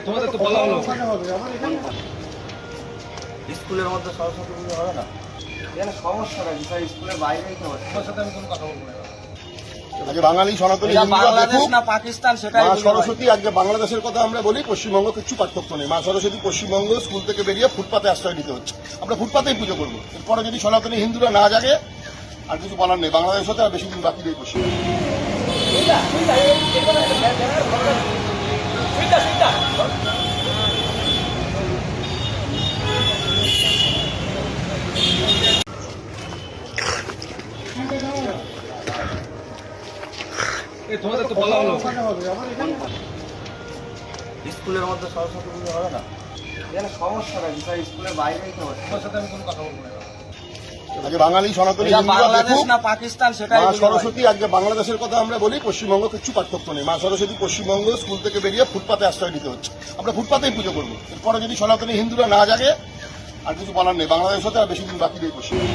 তোমাদের তো বলা হলো স্কুলের মধ্যে সরস্বতী পুজো হবে না? এখানে সমস্যাটা কি স্যার? স্কুলের বাইরেই তো হচ্ছে। তোমার সাথে আমি কোনো কথা বলবো না। আজকে বাঙালি সনাতনী এটা হিন্দুরা বাংলাদেশ দেখুক, না পাকিস্তান সেটাই মা বলি ভাই। সরস্বতী আজকে বাংলাদেশের কথা আমরা বলি, পশ্চিমবঙ্গ কিছু পার্থক্য নেই। মা সরস্বতী পশ্চিমবঙ্গ স্কুল থেকে বেরিয়ে ফুটপাতে আশ্রয় নিতে হচ্ছে। আমরা ফুটপাতেই পুজো করবো। এরপরে যদি সনাতনী হিন্দুরা না জাগে আর কিছু বলার নেই। বাংলাদেশ হতে আর বেশি দিন বাকি নেই পশ্চিমবঙ্গ। তোমাদের তো বলা হলো স্কুলের মধ্যে সরস্বতী পুজো হবে না? এখানে সমস্যাটা কি স্যার? স্কুলের বাইরেই তো হচ্ছে। তোমার সাথে আমি কোনো কথা বলবো না। আজকে বাঙালি সনাতনী এটা হিন্দুরা বাংলাদেশ দেখুক, না পাকিস্তান সেটাই মা বলি ভাই। সরস্বতী আজকে বাংলাদেশের কথা আমরা বলি, পশ্চিমবঙ্গ কিছু পার্থক্য নেই। মা সরস্বতী পশ্চিমবঙ্গ স্কুল থেকে বেরিয়ে ফুটপাতে আশ্রয় নিতে হচ্ছে। আমরা ফুটপাতেই পুজো করবো। এরপরে যদি সনাতনী হিন্দুরা না জাগে আর কিছু বলার নেই। বাংলাদেশ হতে আর বেশি দিন বাকি নেই পশ্চিমবঙ্গ।